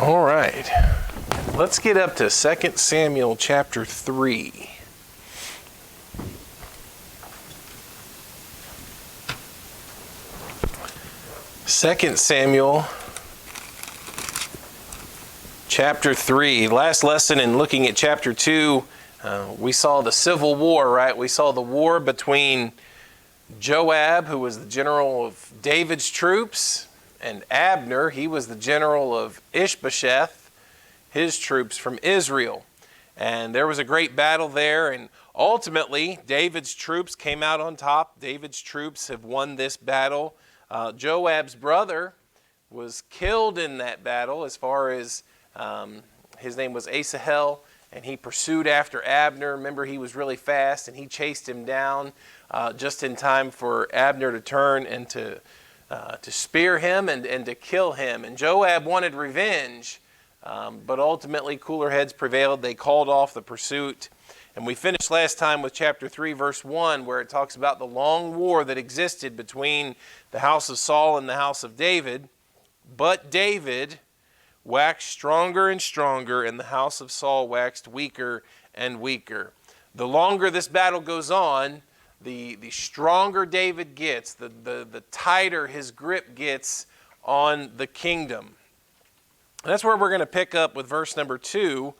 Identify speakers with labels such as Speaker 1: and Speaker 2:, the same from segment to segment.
Speaker 1: All right. Let's get up to 2 Samuel chapter 3. Second Samuel chapter 3. Last lesson in looking at chapter 2, we saw the civil war, right? We saw the war between Joab, who was the general of David's troops, and Abner, he was the general of Ishbosheth, his troops from Israel. And there was a great battle there, and ultimately David's troops came out on top. David's troops have won this battle. Joab's brother was killed in that battle, as far as his name was Asahel, and he pursued after Abner. Remember, he was really fast, and he chased him down just in time for Abner to turn and to spear him and to kill him. And Joab wanted revenge, but ultimately cooler heads prevailed. They called off the pursuit. And we finished last time with chapter 3, verse 1, where it talks about the long war that existed between the house of Saul and the house of David. But David waxed stronger and stronger, and the house of Saul waxed weaker and weaker. The longer this battle goes on, the stronger David gets, the tighter his grip gets on the kingdom. And that's where we're going to pick up with verse number 2.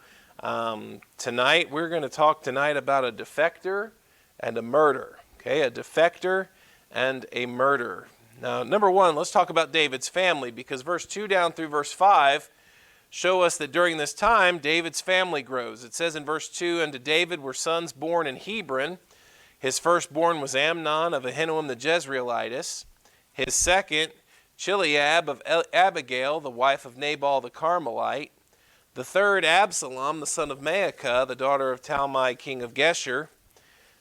Speaker 1: Tonight, we're going to talk tonight about a defector and a murder. Okay, a defector and a murder. Now, number 1, let's talk about David's family, because verse 2 down through verse 5 show us that during this time, David's family grows. It says in verse 2, "Unto David were sons born in Hebron. His firstborn was Amnon of Ahinoam the Jezreelitess. His second, Chileab of Abigail, the wife of Nabal the Carmelite. The third, Absalom, the son of Maacah, the daughter of Talmai, king of Geshur.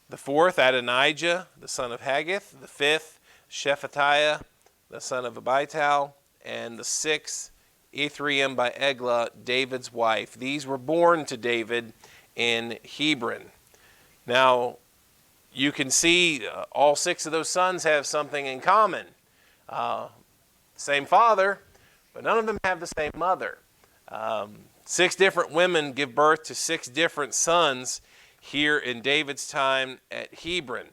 Speaker 1: The fourth, Adonijah, the son of Haggith. The fifth, Shephatiah, the son of Abital. And the sixth, Ephraim by Eglah, David's wife. These were born to David in Hebron." Now, you can see all 6 of those sons have something in common. Same father, but none of them have the same mother. 6 different women give birth to 6 different sons here in David's time at Hebron.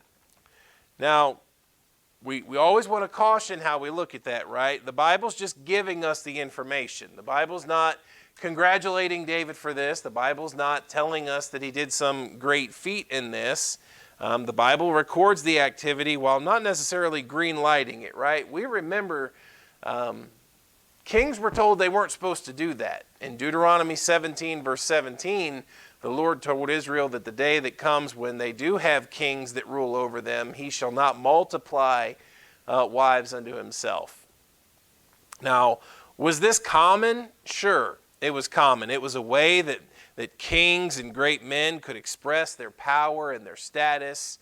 Speaker 1: Now, we always want to caution how we look at that, right? The Bible's just giving us the information. The Bible's not congratulating David for this. The Bible's not telling us that he did some great feat in this. The Bible records the activity while not necessarily green lighting it, right? We remember kings were told they weren't supposed to do that. In Deuteronomy 17, verse 17, the Lord told Israel that the day that comes when they do have kings that rule over them, he shall not multiply wives unto himself. Now, was this common? Sure, it was common. It was a way that kings and great men could express their power and their status.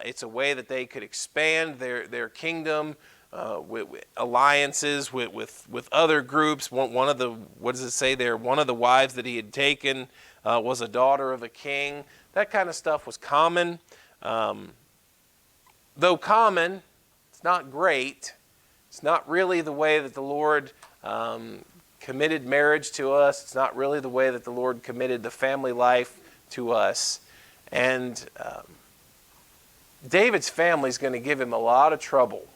Speaker 1: It's a way that they could expand their kingdom with alliances with other groups. One of the, what does it say there? One of the wives that he had taken was a daughter of a king. That kind of stuff was common. Though common, it's not great. It's not really the way that the Lord committed marriage to us. It's not really the way that the Lord committed the family life to us. And David's family is going to give him a lot of trouble.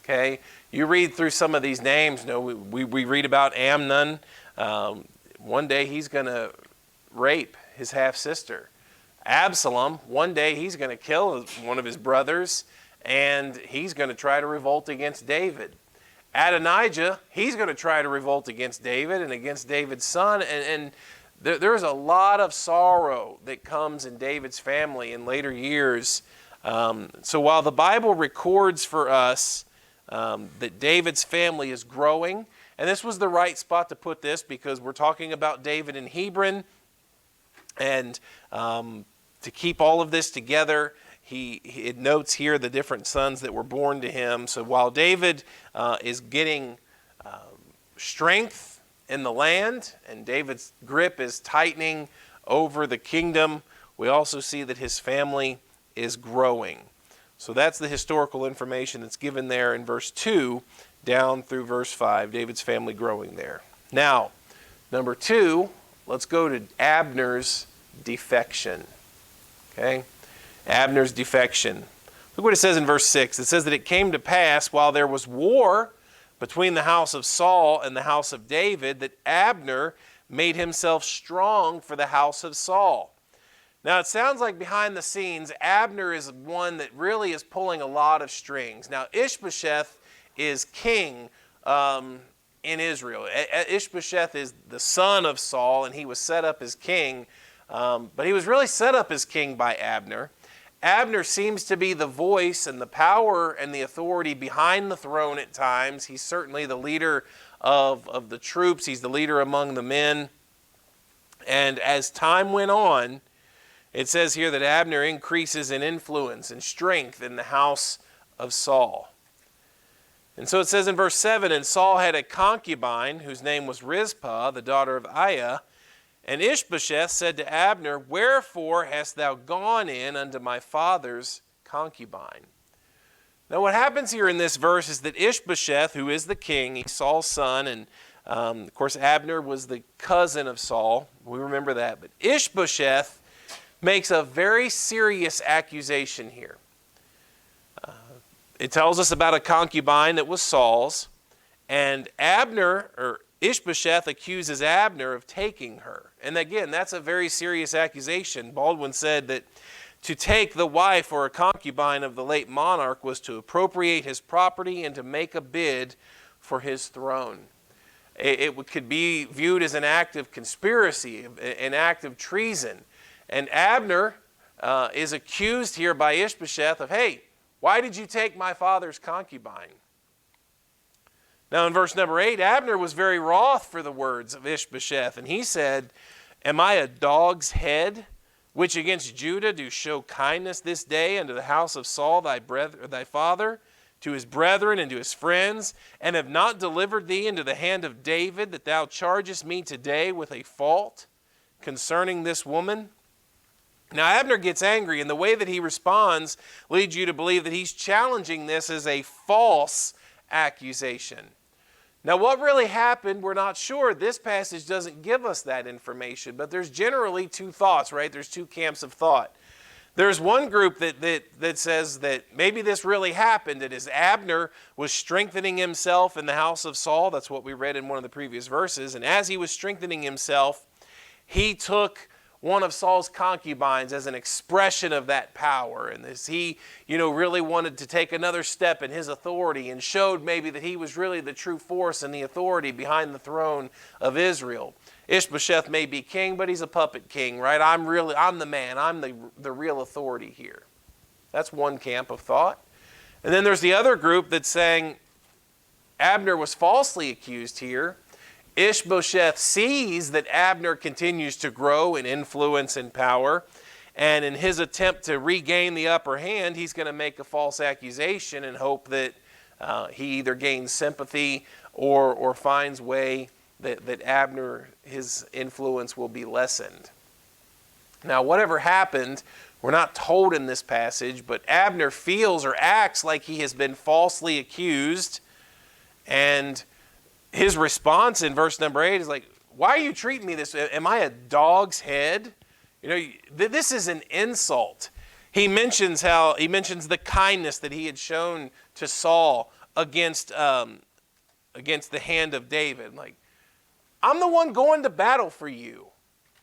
Speaker 1: Okay, you read through some of these names. You know, we read about Amnon. One day he's going to rape his half-sister. Absalom, one day he's going to kill one of his brothers, and he's going to try to revolt against David. Adonijah, he's going to try to revolt against David and against David's son. And there's a lot of sorrow that comes in David's family in later years. So while the Bible records for us that David's family is growing, and this was the right spot to put this because we're talking about David in Hebron, and to keep all of this together, it notes here the different sons that were born to him. So while David is getting strength in the land and David's grip is tightening over the kingdom, we also see that his family is growing. So that's the historical information that's given there in verse 2 down through verse 5, David's family growing there. Now, Number 2, let's go to Abner's defection. Okay? Abner's defection. Look what it says in verse 6. It says that it came to pass while there was war between the house of Saul and the house of David that Abner made himself strong for the house of Saul. Now, it sounds like behind the scenes, Abner is one that really is pulling a lot of strings. Now, Ishbosheth is king in Israel. Ishbosheth is the son of Saul, and he was set up as king. But he was really set up as king by Abner. Abner seems to be the voice and the power and the authority behind the throne at times. He's certainly the leader of the troops. He's the leader among the men. And as time went on, it says here that Abner increases in influence and strength in the house of Saul. And so it says in verse 7, and Saul had a concubine whose name was Rizpah, the daughter of Aiah. And Ishbosheth said to Abner, wherefore hast thou gone in unto my father's concubine? Now what happens here in this verse is that Ishbosheth, who is the king, he's Saul's son, and of course Abner was the cousin of Saul. We remember that. But Ishbosheth makes a very serious accusation here. It tells us about a concubine that was Saul's, and Ishbosheth accuses Abner of taking her. And again, that's a very serious accusation. Baldwin said that to take the wife or a concubine of the late monarch was to appropriate his property and to make a bid for his throne. It could be viewed as an act of conspiracy, an act of treason. And Abner is accused here by Ishbosheth of, hey, why did you take my father's concubine? Now in verse number 8, Abner was very wroth for the words of Ishbosheth, and he said, am I a dog's head, which against Judah do show kindness this day unto the house of Saul thy father, to his brethren and to his friends, and have not delivered thee into the hand of David, that thou chargest me today with a fault concerning this woman? Now Abner gets angry, and the way that he responds leads you to believe that he's challenging this as a false accusation. Now what really happened, we're not sure. This passage doesn't give us that information, but there's generally two thoughts, right? There's two camps of thought. There's one group that says that maybe this really happened, and as Abner was strengthening himself in the house of Saul, that's what we read in one of the previous verses, and as he was strengthening himself, he took one of Saul's concubines as an expression of that power. And as he, really wanted to take another step in his authority and showed maybe that he was really the true force and the authority behind the throne of Israel. Ishbosheth may be king, but he's a puppet king, right? I'm the man. I'm the real authority here. That's one camp of thought. And then there's the other group that's saying Abner was falsely accused here. Ishbosheth sees that Abner continues to grow in influence and power, and in his attempt to regain the upper hand, he's going to make a false accusation and hope that he either gains sympathy or finds way that Abner, his influence will be lessened. Now, whatever happened, we're not told in this passage, but Abner feels or acts like he has been falsely accused, and his response in verse number 8 is like, why are you treating me this way? Am I a dog's head? This is an insult. He mentions the kindness that he had shown to Saul against the hand of David. Like, I'm the one going to battle for you.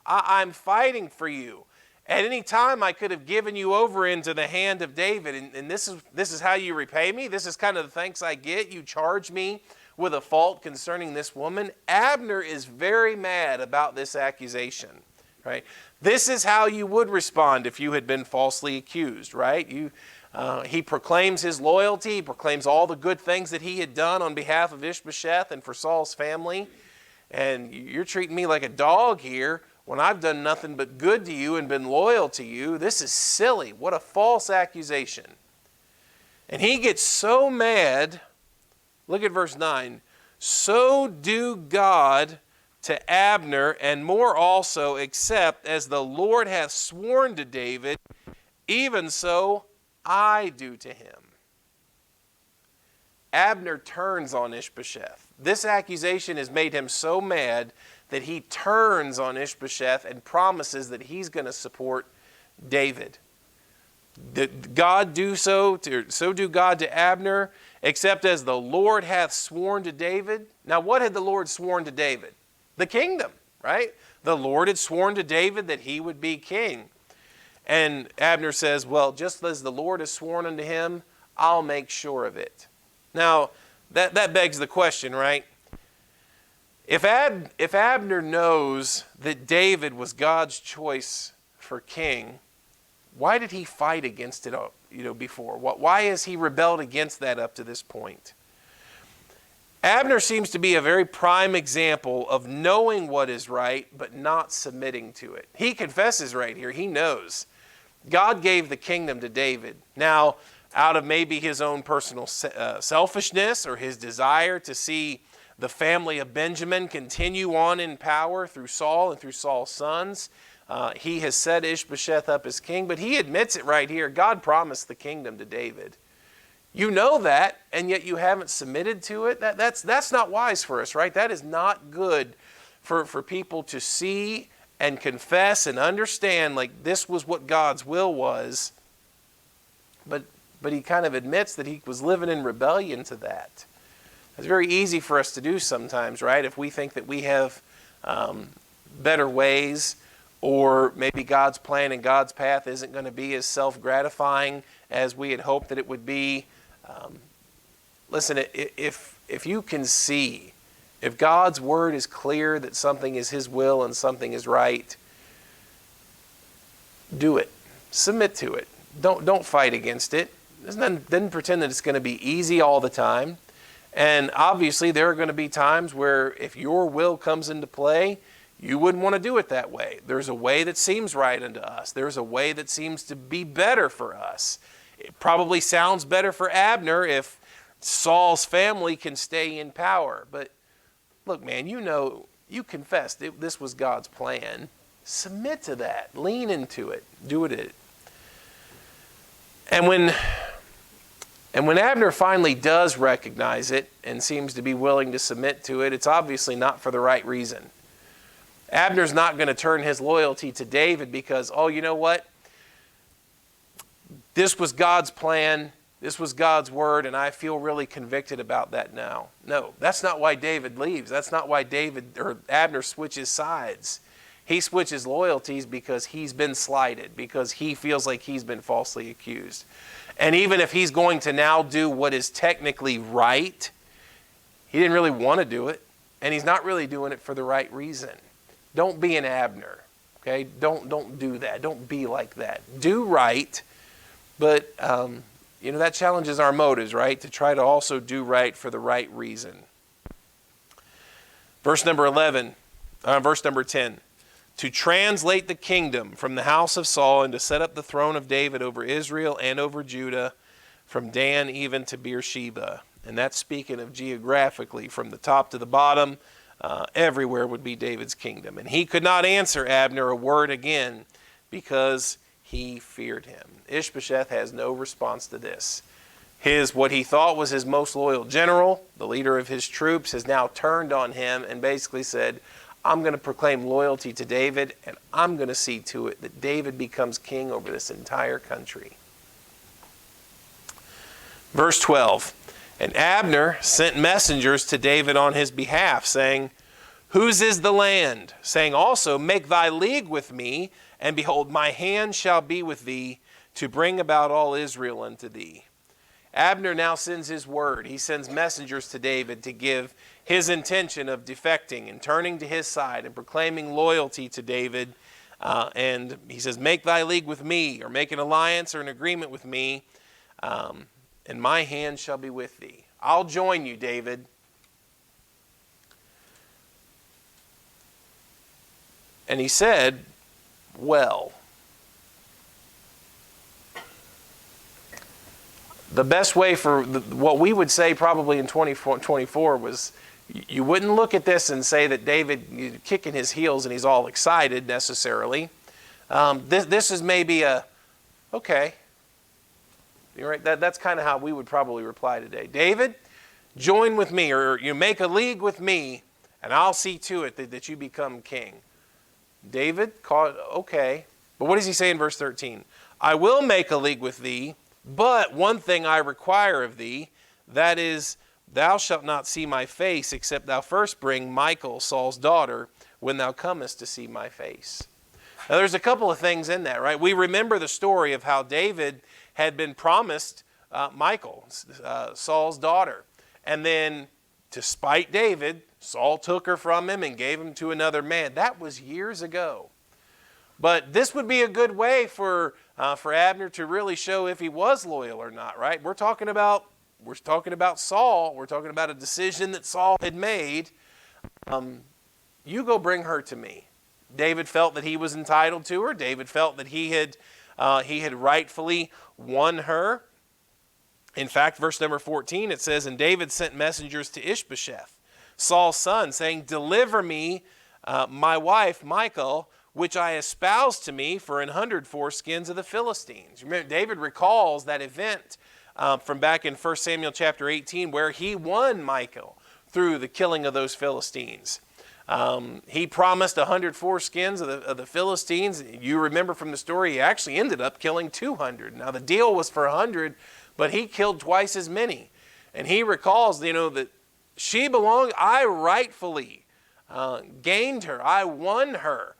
Speaker 1: I'm fighting for you. At any time, I could have given you over into the hand of David, and this is how you repay me? This is kind of the thanks I get? You charge me with a fault concerning this woman? Abner is very mad about this accusation, right? This is how you would respond if you had been falsely accused, right? He proclaims his loyalty, he proclaims all the good things that he had done on behalf of Ishbosheth and for Saul's family, and you're treating me like a dog here when I've done nothing but good to you and been loyal to you. This is silly. What a false accusation. And he gets so mad. Look at verse 9. So do God to Abner, and more also, except as the Lord hath sworn to David, even so I do to him. Abner turns on Ishbosheth. This accusation has made him so mad that he turns on Ishbosheth and promises that he's going to support David. Did God do so do God to Abner, except as the Lord hath sworn to David. Now, what had the Lord sworn to David? The kingdom, right? The Lord had sworn to David that he would be king. And Abner says, well, just as the Lord has sworn unto him, I'll make sure of it. Now, that begs the question, right? If Abner knows that David was God's choice for king, why did he fight against it, before? Why has he rebelled against that up to this point? Abner seems to be a very prime example of knowing what is right, but not submitting to it. He confesses right here. He knows. God gave the kingdom to David. Now, out of maybe his own personal selfishness or his desire to see the family of Benjamin continue on in power through Saul and through Saul's sons, he has set Ishbosheth up as king, but he admits it right here. God promised the kingdom to David. You know that, and yet you haven't submitted to it. That's not wise for us, right? That is not good for people to see and confess and understand, like this was what God's will was. But he kind of admits that he was living in rebellion to that. It's very easy for us to do sometimes, right? If we think that we have better ways, or maybe God's plan and God's path isn't going to be as self-gratifying as we had hoped that it would be. Listen, if you can see, if God's word is clear that something is his will and something is right, do it. Submit to it. Don't fight against it. Don't pretend that it's going to be easy all the time. And obviously there are going to be times where if your will comes into play, you wouldn't want to do it that way. There's a way that seems right unto us. There's a way that seems to be better for us. It probably sounds better for Abner if Saul's family can stay in power. But look, man, you confessed this was God's plan. Submit to that. Lean into it. Do it. And when Abner finally does recognize it and seems to be willing to submit to it, it's obviously not for the right reason. Abner's not going to turn his loyalty to David because, oh, you know what? This was God's plan. This was God's word, and I feel really convicted about that now. No, that's not why David leaves. That's not why Abner switches sides. He switches loyalties because he's been slighted, because he feels like he's been falsely accused. And even if he's going to now do what is technically right, he didn't really want to do it, and he's not really doing it for the right reason. Don't be an Abner, okay? Don't do that. Don't be like that. Do right, but that challenges our motives, right? To try to also do right for the right reason. Verse number 10. To translate the kingdom from the house of Saul and to set up the throne of David over Israel and over Judah, from Dan even to Beersheba. And that's speaking of geographically, from the top to the bottom, everywhere would be David's kingdom. And he could not answer Abner a word again because he feared him. Ishbosheth has no response to this. What he thought was his most loyal general, the leader of his troops, has now turned on him and basically said, I'm going to proclaim loyalty to David, and I'm going to see to it that David becomes king over this entire country. Verse 12, and Abner sent messengers to David on his behalf, saying, whose is the land? Saying also, make thy league with me, and behold, my hand shall be with thee, to bring about all Israel unto thee. Abner now sends his word. He sends messengers to David to give his intention of defecting and turning to his side and proclaiming loyalty to David. And he says, make thy league with me, or make an alliance or an agreement with me, and my hand shall be with thee. I'll join you, David. And he said, well. The best way for what we would say probably in 24 was, you wouldn't look at this and say that David kicking his heels and he's all excited necessarily. This is maybe okay. You're right. That's kind of how we would probably reply today. David, join with me, or you make a league with me, and I'll see to it that you become king. David called, okay. But what does he say in verse 13? I will make a league with thee, but one thing I require of thee, that is, thou shalt not see my face, except thou first bring Michal, Saul's daughter, when thou comest to see my face. Now there's a couple of things in that, right? We remember the story of how David had been promised Michal, Saul's daughter. And then, to spite David, Saul took her from him and gave him to another man. That was years ago. But this would be a good way for Abner to really show if he was loyal or not, right? We're talking about Saul. We're talking about a decision that Saul had made. You go bring her to me. David felt that he was entitled to her. David felt that he had rightfully won her. In fact, verse number 14, it says, and David sent messengers to Ishbosheth, Saul's son, saying, deliver me my wife Michal, which I espoused to me for 100 foreskins of the Philistines. Remember, David recalls that event from back in 1 Samuel chapter 18, where he won Michal through the killing of those Philistines. He promised 100 foreskins of the Philistines. You remember from the story, he actually ended up killing 200. Now the deal was for 100, but he killed twice as many. And he recalls, that she belonged, I rightfully gained her. I won her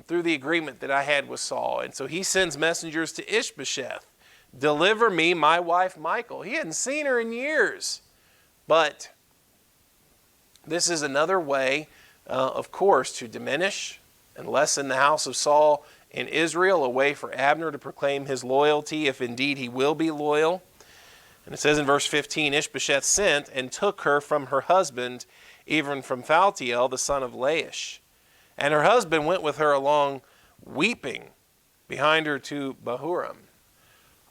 Speaker 1: through the agreement that I had with Saul. And so he sends messengers to Ishbosheth. Deliver me my wife Michal. He hadn't seen her in years. But this is another way, of course, to diminish and lessen the house of Saul in Israel, a way for Abner to proclaim his loyalty, if indeed he will be loyal. And it says in verse 15, Ishbosheth sent and took her from her husband, even from Phaltiel, the son of Laish. And her husband went with her along, weeping behind her to Bahurim.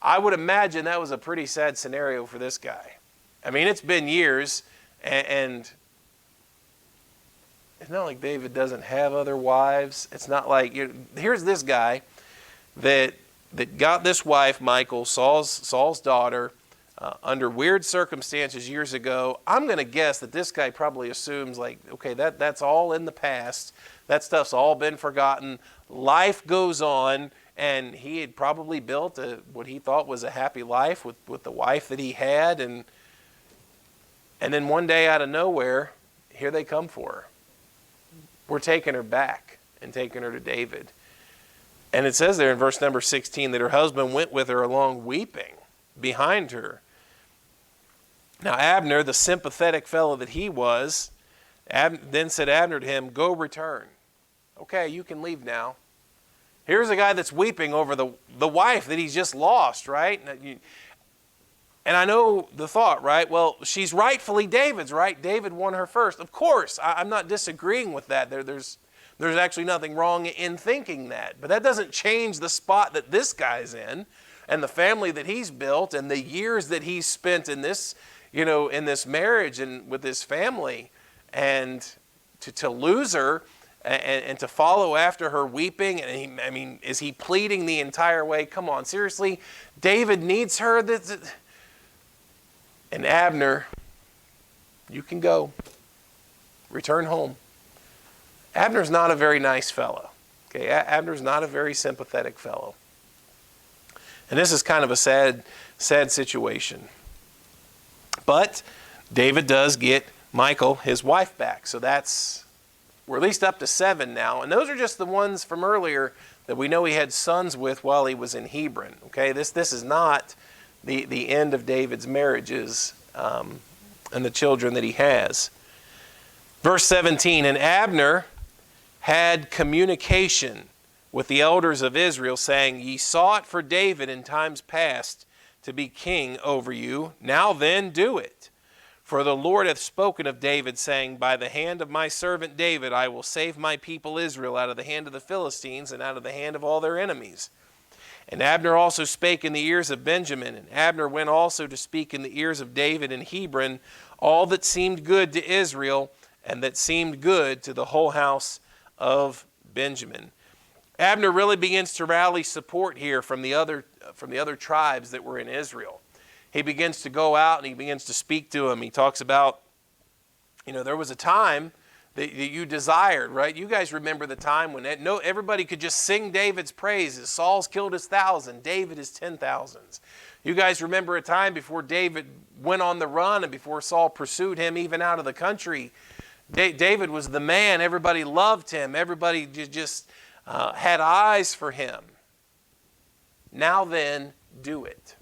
Speaker 1: I would imagine that was a pretty sad scenario for this guy. I mean, it's been years, and it's not like David doesn't have other wives. It's not like, here's this guy that got this wife, Michal, Saul's daughter, under weird circumstances years ago. I'm going to guess that this guy probably assumes, like, okay, that's all in the past. That stuff's all been forgotten. Life goes on, and he had probably built what he thought was a happy life with the wife that he had. And then one day out of nowhere, here they come for her. We're taking her back and taking her to David. And it says there in verse number 16 that her husband went with her along weeping behind her. Now Abner, the sympathetic fellow that he was, then said Abner to him, go return. Okay, you can leave now. Here's a guy that's weeping over the wife that he's just lost, right? And I know the thought, right? Well, she's rightfully David's, right? David won her first. Of course, I'm not disagreeing with that. There's actually nothing wrong in thinking that. But that doesn't change the spot that this guy's in, and the family that he's built, and the years that he's spent in this, in this marriage and with his family. And to lose her and to follow after her weeping, and is he pleading the entire way? Come on, seriously? David needs her? And Abner, you can go. Return home. Abner's not a very nice fellow. Okay, Abner's not a very sympathetic fellow. And this is kind of a sad situation. But David does get Michal, his wife, back. So we're at least up to 7 now. And those are just the ones from earlier that we know he had sons with while he was in Hebron. Okay, this is not the end of David's marriages and the children that he has. Verse 17, and Abner had communication with the elders of Israel, saying, ye sought for David in times past to be king over you. Now then, do it. For the Lord hath spoken of David, saying, by the hand of my servant David I will save my people Israel out of the hand of the Philistines and out of the hand of all their enemies. And Abner also spake in the ears of Benjamin, and Abner went also to speak in the ears of David in Hebron all that seemed good to Israel, and that seemed good to the whole house of Benjamin. Abner really begins to rally support here from the other tribes that were in Israel. he begins to go out and he begins to speak to him. He talks about, there was a time that you desired, right? You guys remember the time when everybody could just sing David's praises. Saul's killed his 1,000, David his 10,000s. You guys remember a time before David went on the run and before Saul pursued him even out of the country. David was the man. Everybody loved him. Everybody just had eyes for him. Now then, do it.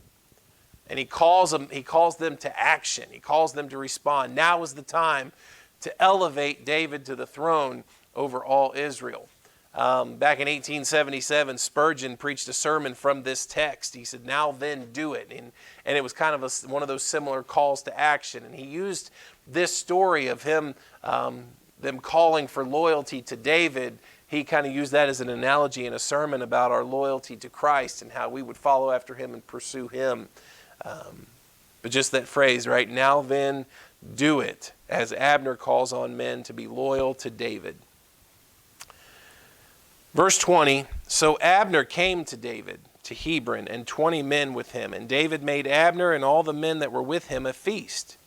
Speaker 1: And he calls them to action. He calls them to respond. Now is the time to elevate David to the throne over all Israel. Back in 1877, Spurgeon preached a sermon from this text. He said, now then do it. And it was kind of one of those similar calls to action. And he used this story of them calling for loyalty to David. He kind of used that as an analogy in a sermon about our loyalty to Christ and how we would follow after him and pursue him. But just that phrase, right? Now then, do it, as Abner calls on men to be loyal to David. Verse 20, so Abner came to David, to Hebron, and 20 men with him. And David made Abner and all the men that were with him a feast.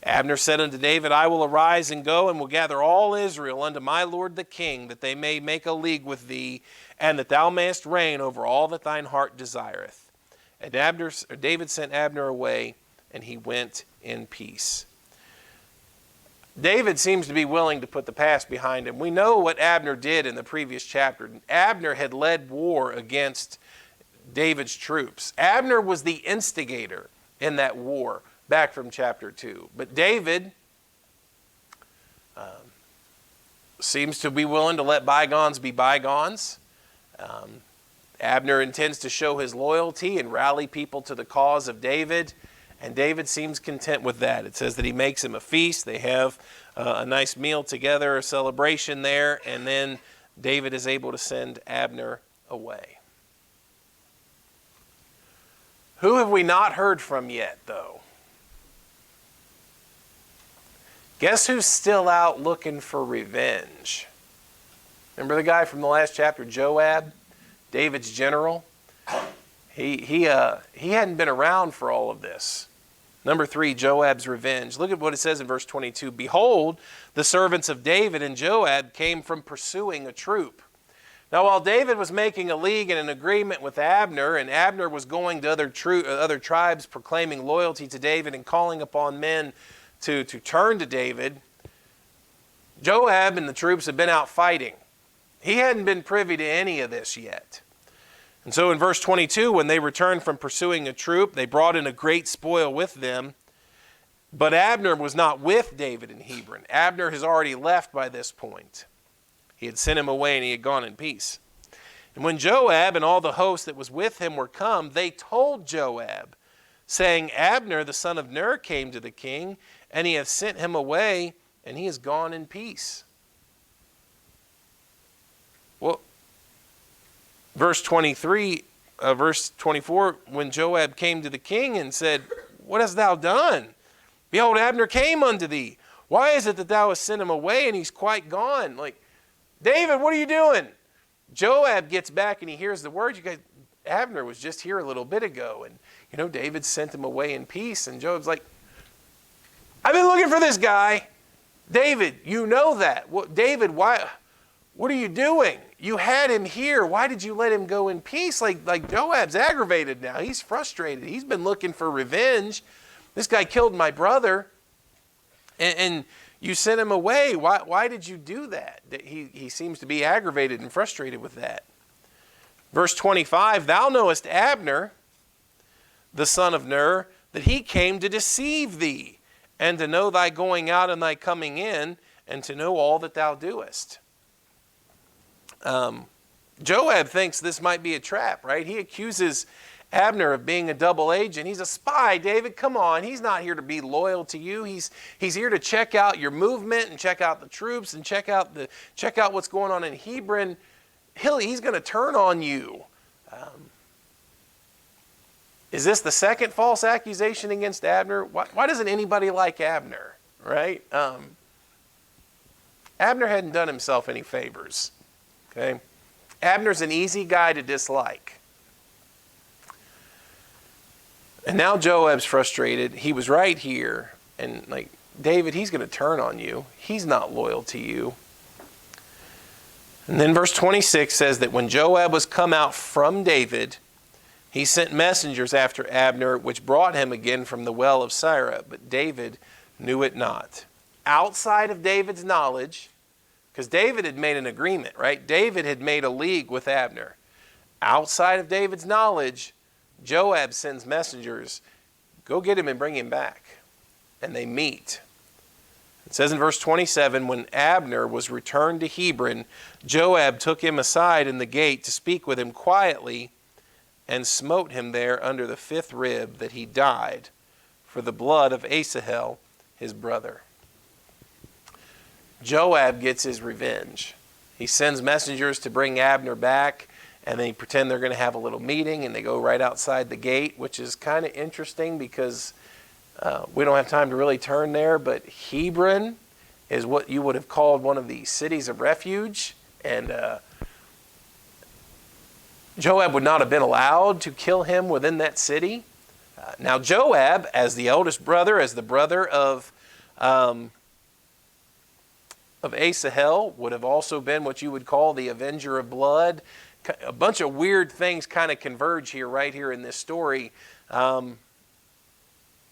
Speaker 1: Abner said unto David, I will arise and go, and will gather all Israel unto my lord the king, that they may make a league with thee, and that thou mayest reign over all that thine heart desireth. And David sent Abner away, and he went in peace. David seems to be willing to put the past behind him. We know what Abner did in the previous chapter. Abner had led war against David's troops. Abner was the instigator in that war back from chapter 2. But David seems to be willing to let bygones be bygones. Abner intends to show his loyalty and rally people to the cause of David. And David seems content with that. It says that he makes him a feast. They have a nice meal together, a celebration there, and then David is able to send Abner away. Who have we not heard from yet, though? Guess who's still out looking for revenge? Remember the guy from the last chapter, Joab, David's general? He hadn't been around for all of this. Number 3, Joab's revenge. Look at what it says in verse 22. Behold, the servants of David and Joab came from pursuing a troop. Now, while David was making a league and an agreement with Abner, and Abner was going to other tribes proclaiming loyalty to David and calling upon men to turn to David, Joab and the troops had been out fighting. He hadn't been privy to any of this yet. And so in verse 22, when they returned from pursuing a troop, they brought in a great spoil with them. But Abner was not with David in Hebron. Abner has already left by this point. He had sent him away and he had gone in peace. And when Joab and all the host that was with him were come, they told Joab, saying, Abner the son of Ner came to the king, and he hath sent him away, and he is gone in peace. Well, verse 24, when Joab came to the king and said, What hast thou done? Behold, Abner came unto thee. Why is it that thou hast sent him away and he's quite gone? Like, David, what are you doing? Joab gets back and he hears the words. You guys, Abner was just here a little bit ago. And, David sent him away in peace. And Joab's like, I've been looking for this guy. David, you know that. David, why? What are you doing? You had him here. Why did you let him go in peace? Like Joab's aggravated now. He's frustrated. He's been looking for revenge. This guy killed my brother, and you sent him away. Why did you do that? He seems to be aggravated and frustrated with that. Verse 25, Thou knowest Abner, the son of Ner, that he came to deceive thee, and to know thy going out and thy coming in, and to know all that thou doest. Joab thinks this might be a trap, right? He accuses Abner of being a double agent. He's a spy, David. Come on. He's not here to be loyal to you. He's here to check out your movement and check out the troops and check out what's going on in Hebron. He's going to turn on you. Is this the second false accusation against Abner? Why doesn't anybody like Abner, right? Abner hadn't done himself any favors. Okay? Abner's an easy guy to dislike. And now Joab's frustrated. He was right here. And like, David, he's going to turn on you. He's not loyal to you. And then verse 26 says that when Joab was come out from David, he sent messengers after Abner, which brought him again from the well of Sirah. But David knew it not. Outside of David's knowledge, because David had made an agreement, right? David had made a league with Abner. Outside of David's knowledge, Joab sends messengers, go get him and bring him back. And they meet. It says in verse 27, when Abner was returned to Hebron, Joab took him aside in the gate to speak with him quietly, and smote him there under the 5th rib, that he died for the blood of Asahel, his brother. Joab gets his revenge. He sends messengers to bring Abner back, and they pretend they're going to have a little meeting, and they go right outside the gate, which is kind of interesting because we don't have time to really turn there, but Hebron is what you would have called one of the cities of refuge, and Joab would not have been allowed to kill him within that city. Now Joab, as the eldest brother, as the brother of Asahel, would have also been what you would call the avenger of blood. A bunch of weird things kind of converge here, right here in this story.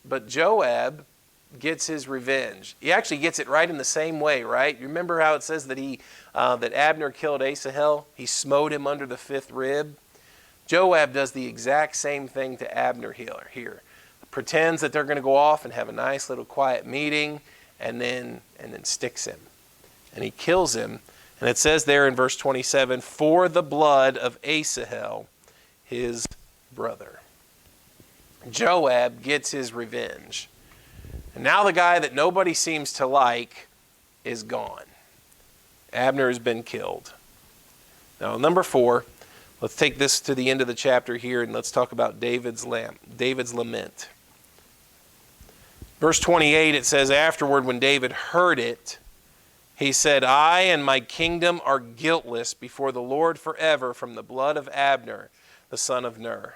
Speaker 1: But Joab gets his revenge. He actually gets it right in the same way, right? You remember how it says that that Abner killed Asahel? He smote him under the 5th rib. Joab does the exact same thing to Abner here. Pretends that they're going to go off and have a nice little quiet meeting, and then sticks him. And he kills him. And it says there in verse 27, for the blood of Asahel, his brother. Joab gets his revenge. And now the guy that nobody seems to like is gone. Abner has been killed. Now, number 4, let's take this to the end of the chapter here, and let's talk about David's lament. Verse 28, it says, afterward, when David heard it, he said, I and my kingdom are guiltless before the Lord forever from the blood of Abner, the son of Ner.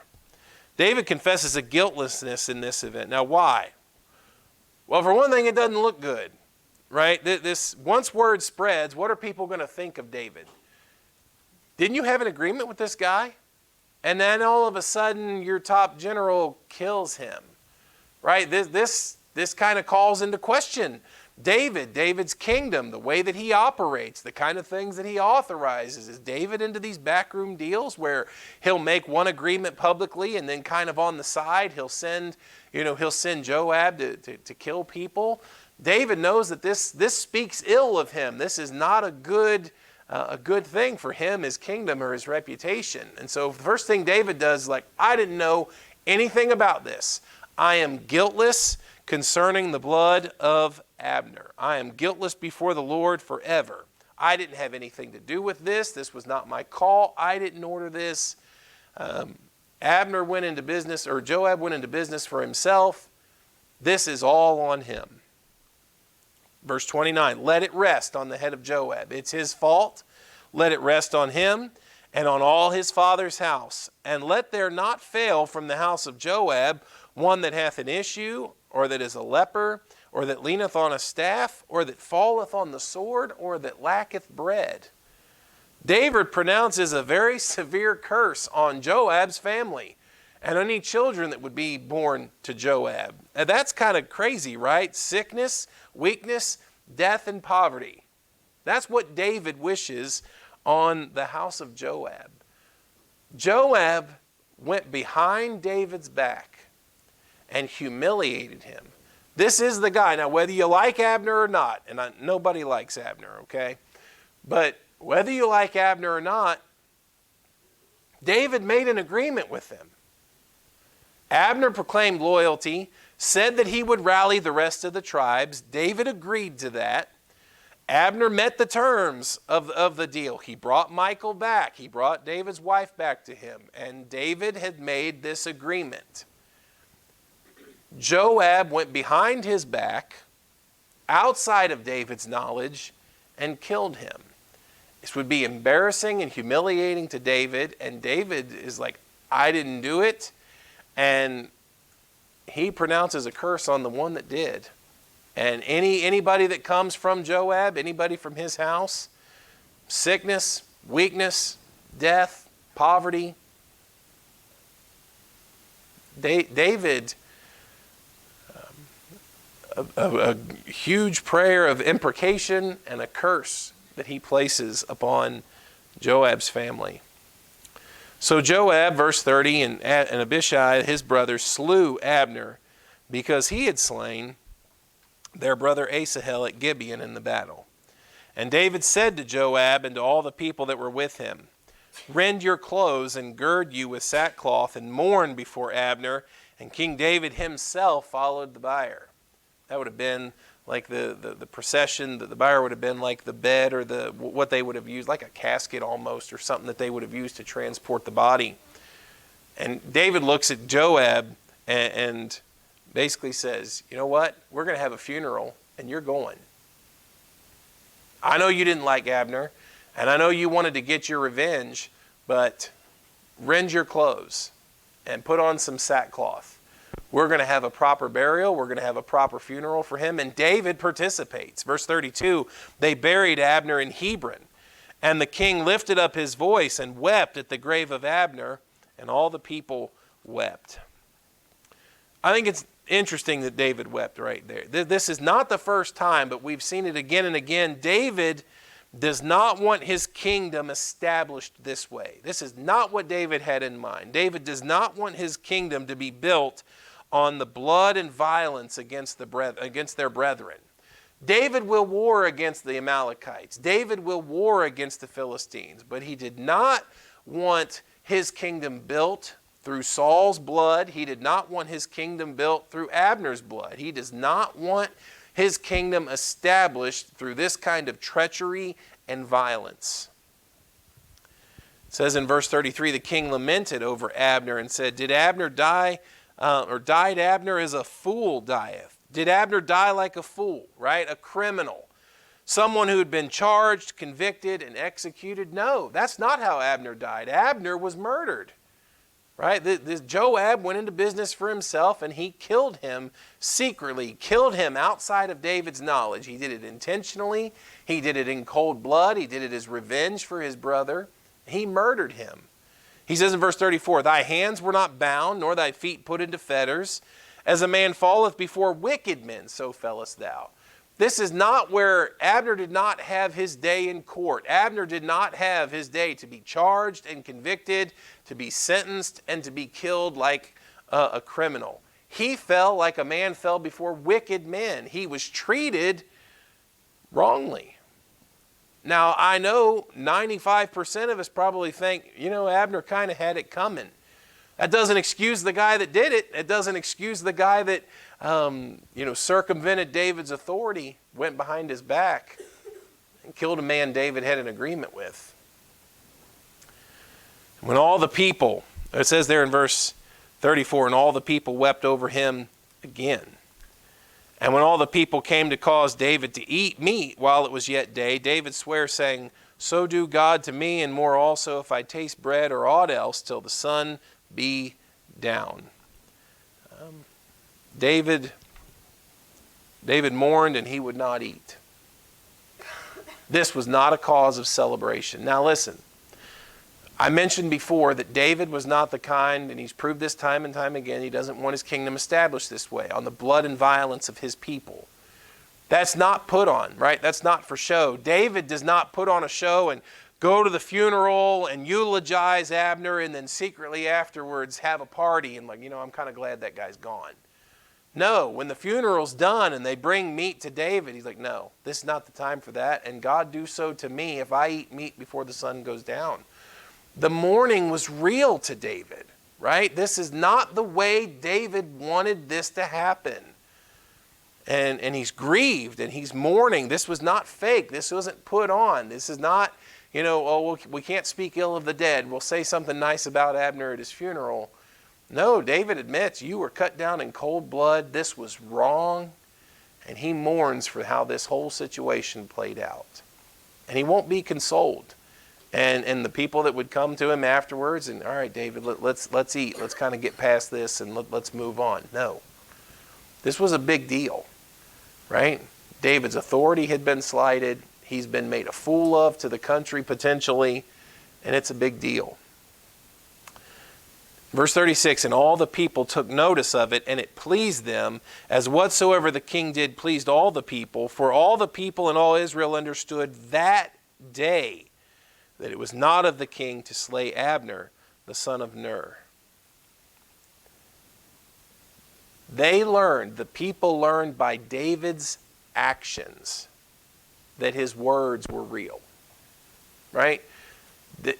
Speaker 1: David confesses a guiltlessness in this event. Now, why? Well, for one thing, it doesn't look good, right? This once word spreads, what are people going to think of David? Didn't you have an agreement with this guy? And then all of a sudden, your top general kills him, right? This kind of calls into question David's kingdom, the way that he operates, the kind of things that he authorizes. Is David into these backroom deals where he'll make one agreement publicly and then kind of on the side he'll send Joab to kill people? David knows that this speaks ill of him. This is not a good thing for him, his kingdom, or his reputation. And so the first thing David does is I didn't know anything about this. I am guiltless concerning the blood of Abner. I am guiltless before the Lord forever. I didn't have anything to do with this. This was not my call. I didn't order this. Joab went into business for himself. This is all on him. Verse 29, let it rest on the head of Joab. It's his fault. Let it rest on him and on all his father's house. And let there not fail from the house of Joab one that hath an issue, or that is a leper, or that leaneth on a staff, or that falleth on the sword, or that lacketh bread. David pronounces a very severe curse on Joab's family and any children that would be born to Joab. And that's kind of crazy, right? Sickness, weakness, death, and poverty. That's what David wishes on the house of Joab. Joab went behind David's back and humiliated him. This is the guy. Now, whether you like Abner or not, and nobody likes Abner, okay? But whether you like Abner or not, David made an agreement with him. Abner proclaimed loyalty, said that he would rally the rest of the tribes. David agreed to that. Abner met the terms of the deal. He brought Michal back. He brought David's wife back to him. And David had made this agreement. Joab went behind his back, outside of David's knowledge, and killed him. This would be embarrassing and humiliating to David, and David is like, I didn't do it. And he pronounces a curse on the one that did. And anybody that comes from Joab, anybody from his house, sickness, weakness, death, poverty. David, a huge prayer of imprecation and a curse that he places upon Joab's family. So Joab, verse 30, and Abishai, his brother, slew Abner because he had slain their brother Asahel at Gibeon in the battle. And David said to Joab and to all the people that were with him, rend your clothes and gird you with sackcloth and mourn before Abner. And King David himself followed the bier. That would have been like the procession. The bier would have been like the bed or what they would have used, like a casket almost, or something that they would have used to transport the body. And David looks at Joab and basically says, you know what? We're going to have a funeral and you're going. I know you didn't like Abner, and I know you wanted to get your revenge, but rend your clothes and put on some sackcloth. We're going to have a proper burial. We're going to have a proper funeral for him. And David participates. Verse 32, they buried Abner in Hebron. And the king lifted up his voice and wept at the grave of Abner, and all the people wept. I think it's interesting that David wept right there. This is not the first time, but we've seen it again and again. David does not want his kingdom established this way. This is not what David had in mind. David does not want his kingdom to be built on the blood and violence against their brethren. David will war against the Amalekites. David will war against the Philistines. But he did not want his kingdom built through Saul's blood. He did not want his kingdom built through Abner's blood. He does not want his kingdom established through this kind of treachery and violence. It says in verse 33, the king lamented over Abner and said, Did Abner die, or died Abner as a fool dieth? Did Abner die like a fool, right? A criminal. Someone who had been charged, convicted, and executed? No, that's not how Abner died. Abner was murdered. Right? Joab went into business for himself and he killed him secretly, killed him outside of David's knowledge. He did it intentionally. He did it in cold blood. He did it as revenge for his brother. He murdered him. He says in verse 34, Thy hands were not bound, nor thy feet put into fetters. As a man falleth before wicked men, so fellest thou. This is not where Abner did not have his day in court. Abner did not have his day to be charged and convicted, to be sentenced, and to be killed like a criminal. He fell like a man fell before wicked men. He was treated wrongly. Now, I know 95% of us probably think, Abner kind of had it coming. That doesn't excuse the guy that did it. It doesn't excuse the guy that circumvented David's authority, went behind his back, and killed a man David had an agreement with. When all the people, it says there in verse 34, and all the people wept over him again. And when all the people came to cause David to eat meat while it was yet day, David sware, saying, So do God to me, and more also, if I taste bread or aught else, till the sun be down. David mourned and he would not eat. This was not a cause of celebration. Now listen, I mentioned before that David was not the kind, and he's proved this time and time again, he doesn't want his kingdom established this way, on the blood and violence of his people. That's not put on, right? That's not for show. David does not put on a show and go to the funeral and eulogize Abner and then secretly afterwards have a party and I'm kind of glad that guy's gone. No, when the funeral's done and they bring meat to David, he's like, no, this is not the time for that. And God do so to me if I eat meat before the sun goes down. The mourning was real to David, right? This is not the way David wanted this to happen. And he's grieved and he's mourning. This was not fake. This wasn't put on. This is not, we can't speak ill of the dead. We'll say something nice about Abner at his funeral. No, David admits you were cut down in cold blood. This was wrong. And he mourns for how this whole situation played out. And he won't be consoled. And the people that would come to him afterwards and, all right, David, let's eat. Let's kind of get past this and let's move on. No. This was a big deal, right? David's authority had been slighted. He's been made a fool of to the country potentially, and it's a big deal. Verse 36, and all the people took notice of it, and it pleased them, as whatsoever the king did pleased all the people. For all the people and all Israel understood that day that it was not of the king to slay Abner, the son of Ner. The people learned by David's actions that his words were real, right?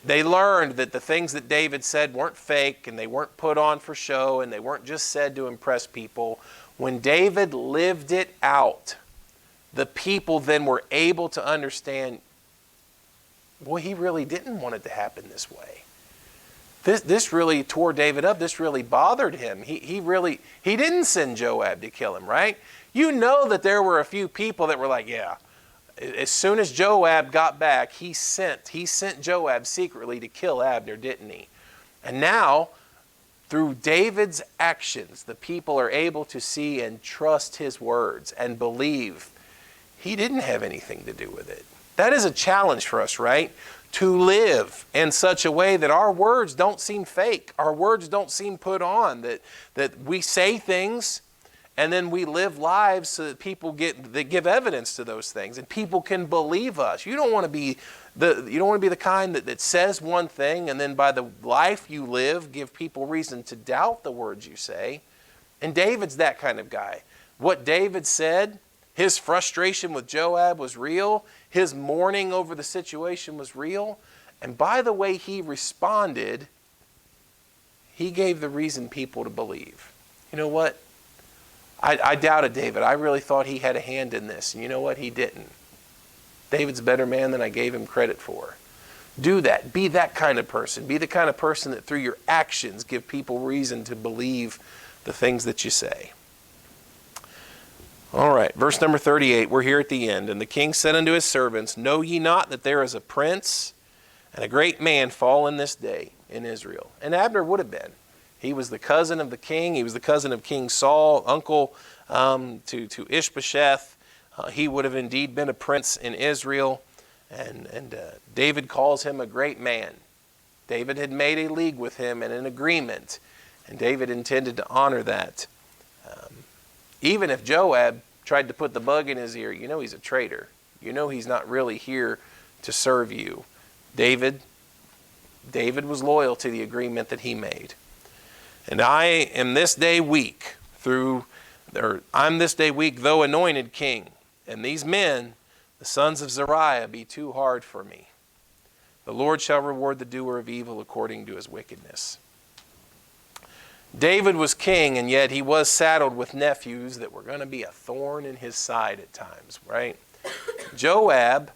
Speaker 1: They learned that the things that David said weren't fake, and they weren't put on for show, and they weren't just said to impress people. When David lived it out, the people then were able to understand, boy, he really didn't want it to happen this way. This really tore David up. This really bothered him. He didn't send Joab to kill him, right? You know that there were a few people that were like, yeah, as soon as Joab got back, he sent Joab secretly to kill Abner, didn't he? And now, through David's actions, the people are able to see and trust his words and believe he didn't have anything to do with it. That is a challenge for us, right? To live in such a way that our words don't seem fake. Our words don't seem put on. That we say things and then we live lives so that people give evidence to those things and people can believe us. You don't want to be the kind that says one thing and then by the life you live give people reason to doubt the words you say. And David's that kind of guy. What David said, his frustration with Joab was real. His mourning over the situation was real. And by the way he responded, he gave the reason people to believe. You know what? I doubted David. I really thought he had a hand in this. And you know what? He didn't. David's a better man than I gave him credit for. Do that. Be that kind of person. Be the kind of person that through your actions give people reason to believe the things that you say. All right, verse number 38, we're here at the end. And the king said unto his servants, know ye not that there is a prince and a great man fallen this day in Israel? And Abner would have been. He was the cousin of the king. He was the cousin of King Saul, uncle to Ishbosheth. He would have indeed been a prince in Israel. And David calls him a great man. David had made a league with him and an agreement. And David intended to honor that. Even if Joab tried to put the bug in his ear, you know he's a traitor. You know he's not really here to serve you. David was loyal to the agreement that he made. And I am this day weak, though anointed king. And these men, the sons of Zeruiah, be too hard for me. The Lord shall reward the doer of evil according to his wickedness. David was king, and yet he was saddled with nephews that were going to be a thorn in his side at times, right? Joab,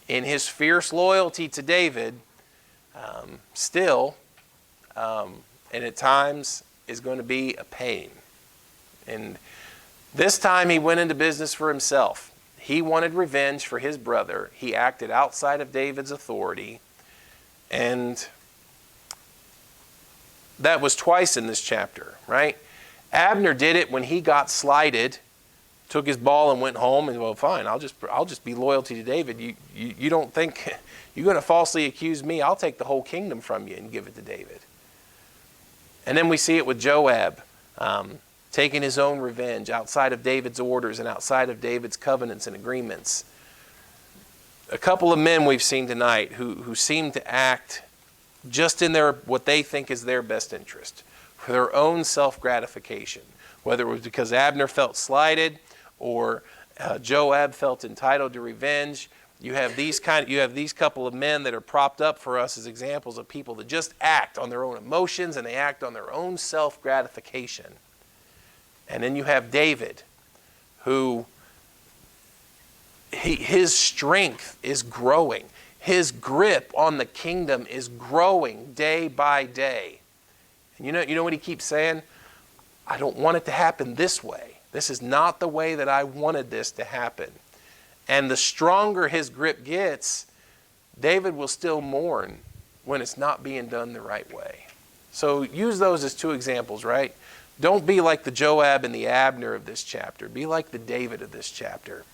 Speaker 1: in his fierce loyalty to David, and at times is going to be a pain. And this time he went into business for himself. He wanted revenge for his brother. He acted outside of David's authority, and that was twice in this chapter, right? Abner did it when he got slighted, took his ball and went home, and well, fine, I'll just be loyal to David. You don't think you're going to falsely accuse me? I'll take the whole kingdom from you and give it to David. And then we see it with Joab, taking his own revenge outside of David's orders and outside of David's covenants and agreements. A couple of men we've seen tonight who seem to act just in what they think is their best interest, for their own self-gratification, whether it was because Abner felt slighted or Joab felt entitled to revenge. You have these couple of men that are propped up for us as examples of people that just act on their own emotions and they act on their own self-gratification. And then you have David, who his strength is growing. His grip on the kingdom is growing day by day. And you know what he keeps saying? I don't want it to happen this way. This is not the way that I wanted this to happen. And the stronger his grip gets, David will still mourn when it's not being done the right way. So use those as two examples, right? Don't be like the Joab and the Abner of this chapter. Be like the David of this chapter.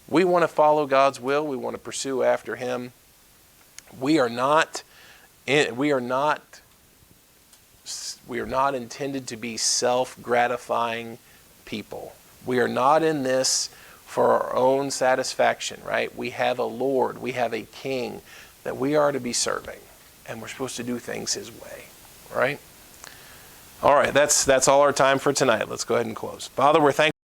Speaker 1: We want to follow God's will. We want to pursue after Him. We are not intended to be self-gratifying people. We are not in this for our own satisfaction, right? We have a Lord, we have a King that we are to be serving, and we're supposed to do things His way, right? All right, that's all our time for tonight. Let's go ahead and close. Father, we're thankful